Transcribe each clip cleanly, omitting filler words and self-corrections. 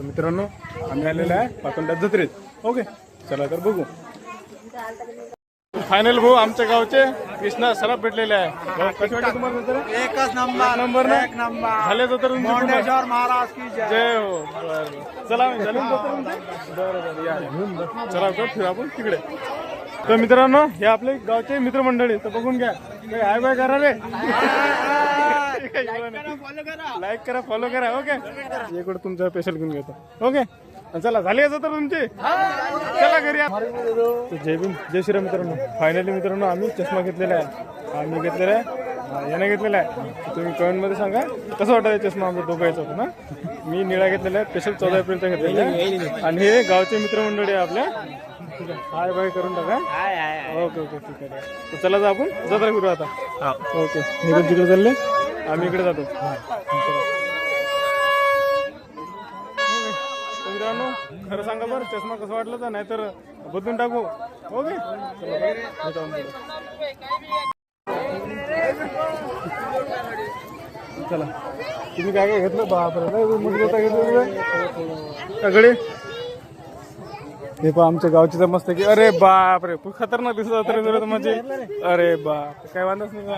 तर मित्रांनो आम्ही आलेलो आहे पातोंड्यात जत्रेत. ओके चला तर बघू. फायनल भाऊ आमच्या गावचे कृष्णा सराफ भेटलेले आहे. कशी वाटते तुम्हाला जत्रा? एकच नंबर ना, एक नंबर झाले जत्रा मुंडेश्वर महाराज की जय हो. बरं चला आम्ही झाले जत्रा. बरं या चला तर फिर आपण तिकडे. तर मित्रांनो हे आपले गावचे मित्रमंडळी तर बघून घ्या. हाय बाय करा रे. लाईक करा फॉलो करा. ओके इकडे तुमचा स्पेशल घेऊन घेतो. ओके चला झाली तर तुमची चला घरी. जय भीम जय श्रीराम. मित्रांनो फायनली मित्रांनो आम्ही चष्मा घेतलेला आहे. आम्ही घेतलेला आहे याने घेतलेला आहे. तुम्ही कमेंट मध्ये सांगा कसं वाटतं चष्मा आमचा दोघायचा होता ना. मी निळा घेतलेला आहे स्पेशल 14 एप्रिलचा घेतलेला आहे. आणि हे गावचे मित्रमंडळी आहे आपल्या. हाय बाय करून टाका. ओके ओके ठीक आहे. तर चला जा आपण जत्रा फिरू आता. ओके हे पण तिकडे चालले आम्ही इकडे जातो. मित्रांनो खरं सांगा बरं चष्मा कसं वाटलं तर नाहीतर बदलून टाकू. ओके चला तुम्ही काय काय घेतलं बापरे घेतलं सगळे. हे पहा आमच्या गावची तर मस्त की अरे बापरे खूप खतरनाक दिसत होतं म्हणजे. अरे बाप काय वांधच नाही का.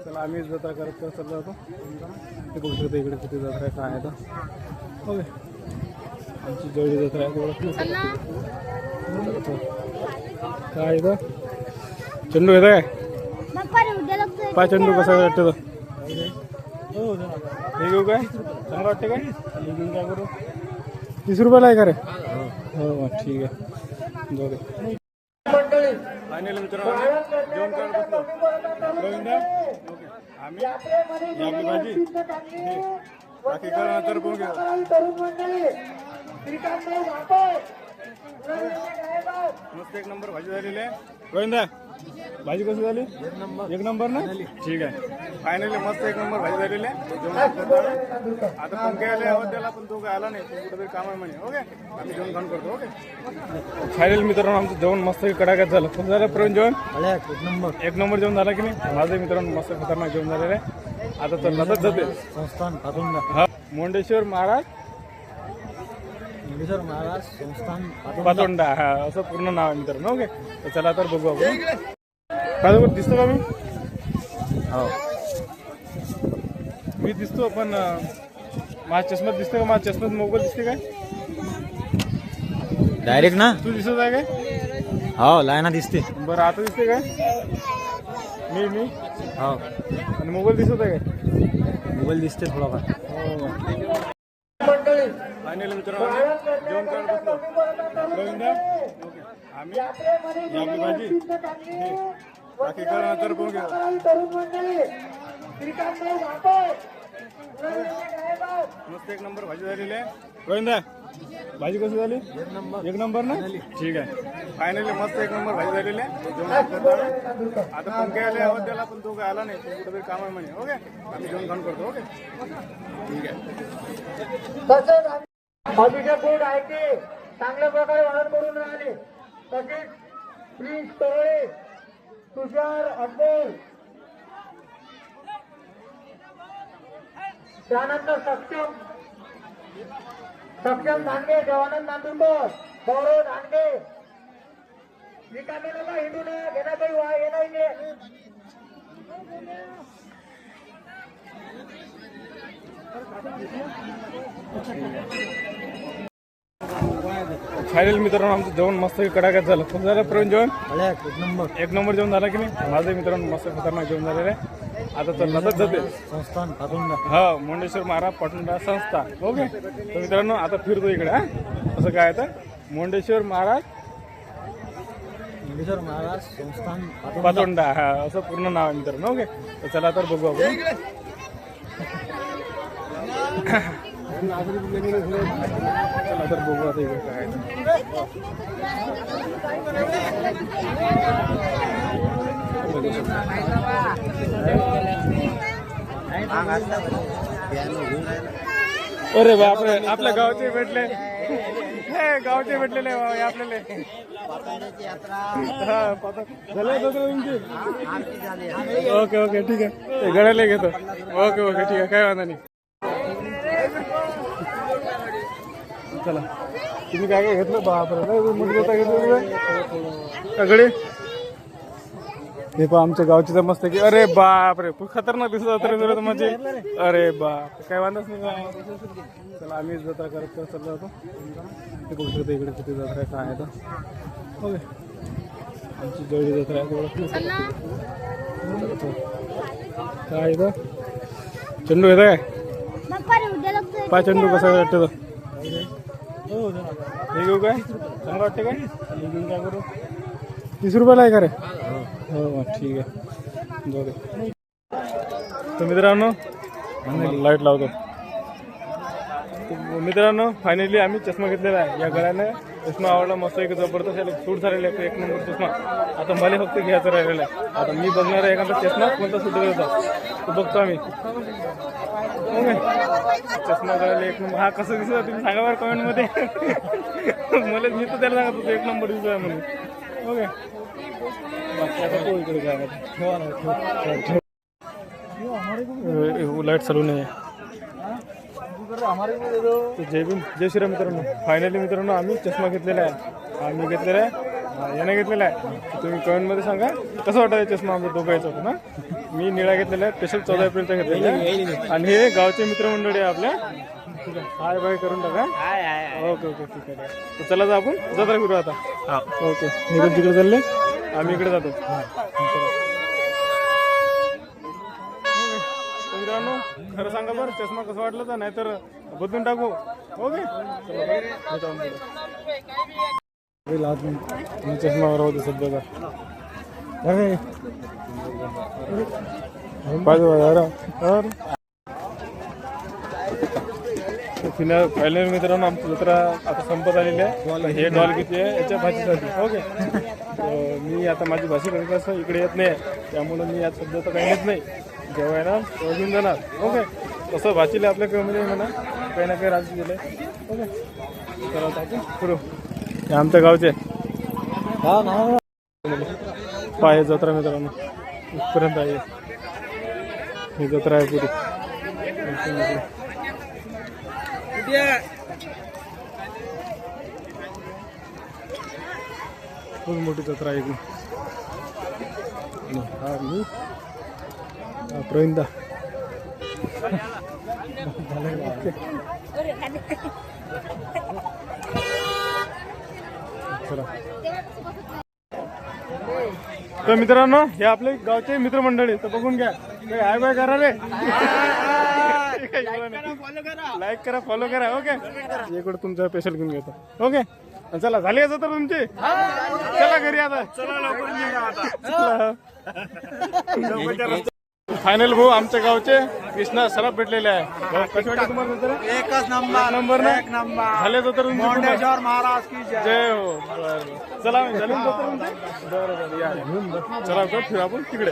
चला आम्ही जत्रा करत चाललो होतो. ते बघू शकतो इकडे किती जत्रा काय आहे तर. ओके आमची जेवढी जत्रा आहे काय इथं चेंडू येत आहे. पाय चेंडू कसा वाटतं हे घेऊ काय चांगलं वाटतं काय. हे घेऊन काय करू 30 रुपयाला आहे का रे. हो ठीक आहे जाऊ दे. फायनल मित्रांनो जेवण करायला बसलो. आम्ही आपली भाजी बाकी करा तर कोण घ्या. मस्त एक नंबर भाजी झालेली आहे. गोविंदा भाजी कशी झाली. एक नंबर ना ठीक आहे. फायनली मस्त एक नंबर भाजी झालेली आहे. आता पंखे आले आहोत त्याला पण तो काय आला नाही. तो कुठेतरी काम आहे म्हणे. ओके आम्ही जेवण खाऊन करतो. ओके फायनल मित्रांनो आमचं जेवण मस्त कडाक्यात झालं. खूप झालं प्रवीण जेवण एक नंबर जेवण झालं की नाही. माझं मित्रांनो मस्त खतरनाक जेवण झालेलं आहे. आता तर लतच जाते संस्थान हा मुंडेश्वर महाराज संस्थान पातोंडा हा असं पूर्ण नाव आहे मित्रांनो. ओके तर चला तर बघू आपण. काय दिसतो का मी. हो मी दिसतो पण माझ्या चष्म्यात दिसतो का. माझ्या चष्म्यात मोबाईल दिसते काय डायरेक्ट ना. तू दिसत आहे काय. हो लायना दिसते. बरं आता दिसते काय. मी हो आणि मोबाईल दिसत आहे काय. मोबाईल दिसते थोडाफार. फायनली मित्रांनो जेवण करायला बसलो. गोविंदा आम्ही आपली भाजी बाकी करा तर कोण घ्या. मस्त एक नंबर भाजी झालेली आहे. गोविंदा भाजी कशी झाली. एक नंबर ना ठीक आहे. फायनली मस्त एक नंबर भाजी झालेली आहे. आता पंखे आले आहोत त्याला पण तो काय आला नाही. तो कुठेतरी काम आहे म्हणे. ओके आम्ही जेवण खाऊन करतो. ओके ठीक आहे. अभिषेक बोर्ड आहे ते चांगल्या प्रकारे वाहन करून राहिले. तसेच प्रिन्स तरोळे तुषार अब्दुल त्यानंतर सक्षम धांडगे देवानंद नांदुरकर गौरव धांडगे रिकामे नका हिंदू ना घेणं काही येणार नाही. फायनल मित्रांनो आमचं जेवण मस्त कडाक्यात झालं. खूप झालं प्रवीण जेवण एक नंबर जेवण झालं की नाही. माझं मित्रांनो मस्त खतरनाक जेवण झालेलं आहे. आता तर लतच जाते संस्थान पातोंडा हा मुंडेश्वर महाराज पातोंडा संस्था. ओके तर मित्रांनो आता फिरतो इकडे. हा असं काय आहे तर मुंडेश्वर महाराज संस्थान पातोंडा हा असं पूर्ण नाव आहे मित्रांनो. ओके तर चला तर बघू आपण. चला तर बघू आता इकडे काय अरे बापरे आपल्या गावचे भेटले. गावचे भेटलेले आपल्याला. ओके ओके ठीक आहे. गड्याला घेतो. ओके ओके ठीक आहे काय वांधा नाही. चला तुम्ही काय काय घेतलं बापरे मोठा घेतलं सगळे हे पहा आमच्या गावची तर मस्त की अरे बापरे खतरनाक दिसत जत्रा म्हणजे अरे बाप काय वांधाच नाही. चला आम्ही जत्रा करत चाललो होतो ते बघू शकतो इकडे किती जत्रा आहे काय आहे तर ओके आमची जेवढी जत्रा आहे तेवढं काय इथं चेंडू येतं काय पाय चेंडू कसं वाटतं हे घेऊ काय चांगलं वाटते काय हे घेऊन काय करू 30 रुपयाला आहे का रे हो ठीक आहे जाऊ दे. तर मित्रांनो लाईट लावतो. मित्रांनो फायनली आम्ही चष्मा घेतलेला आहे. या गळ्याने चष्मा आवडला मस्त एक जबरदस्त सूट झालेला आहे एक नंबर चष्मा. आता मला फक्त घ्यायचा राहिलेला आहे. आता मी बघणार आहे एखादा चष्मा कोणता सूट होता तो बघतो आम्ही. चष्मा गळ्याला एक नंबर हा कसं दिसत तुम्ही सांगा बरं कमेंटमध्ये. मला मी तर त्याला सांगत होतो एक नंबर दिसतोय म्हणून. ओके बाकी आता तो इकडे काय लाईट चालू नाही. जय भीम जय श्रीराम मित्रांनो. फायनली मित्रांनो आम्ही चष्मा घेतलेला आहे. आम्ही घेतलेला आहे याने घेतलेला आहे. तुम्ही कमेंटमध्ये सांगा कसं वाटतं चष्मा आमचा दोघायचा होता ना. मी निळा घेतलेला आहे स्पेशल 14 एप्रिलचा घेतलेला आहे. आणि हे गावचे मित्रमंडळी आहे आपल्या. ठीक आहे हाय बाय करून टाका. ओके ओके ठीक आहे तर चला जा आपण जत्रा करू आता. ओके निघून तिकडे चालले आम्ही इकडे जातो. मित्रांनो खरं सांगा बरं चष्मा कसं वाटलं तर नाहीतर बदलून टाकू. ओके चष्मावर होते सध्या अरे फायनल मित्रांनो आमची जत्रा आता संपत आलेली आहे. हे डॉल किती आहे याच्या भाजीसाठी. ओके मी आता माझी भाजी करत असं इकडे येत नाही त्यामुळे मी आज सध्या तर काही येत नाही. जेव्हा येणार तेव्हा घेऊन जाणार. ओके तसं भाजीला आपल्या कमीमध्ये म्हणा काही ना काही राज्य दिलं आहे. ओके चला आपण पुढं हे आमच्या गावचे पाय जत्रा मित्रांनो इथपर्यंत आहे. ही जत्रा आहे पुरी. खूप मोठी जत्रा आहे की हा मी प्रवीणदा तर मित्रांनो हे आपले गावचे मित्रमंडळी तर बघून घ्या. हाय बाय करा रे लाईक करा फॉलो करा. ओके इकडे तुमचा स्पेशल घेऊन घेतो. ओके चला झाली असं तर तुमची चला घरी आता. फायनल भाऊ आमच्या गावचे कृष्णा सराफ भेटलेले आहे. कशी वाटते तुम्हाला एकच नंबर झाले तर मुंडेश्वर महाराज की जय हो. बरं चला झाले बरं या चला फिर आपण तिकडे.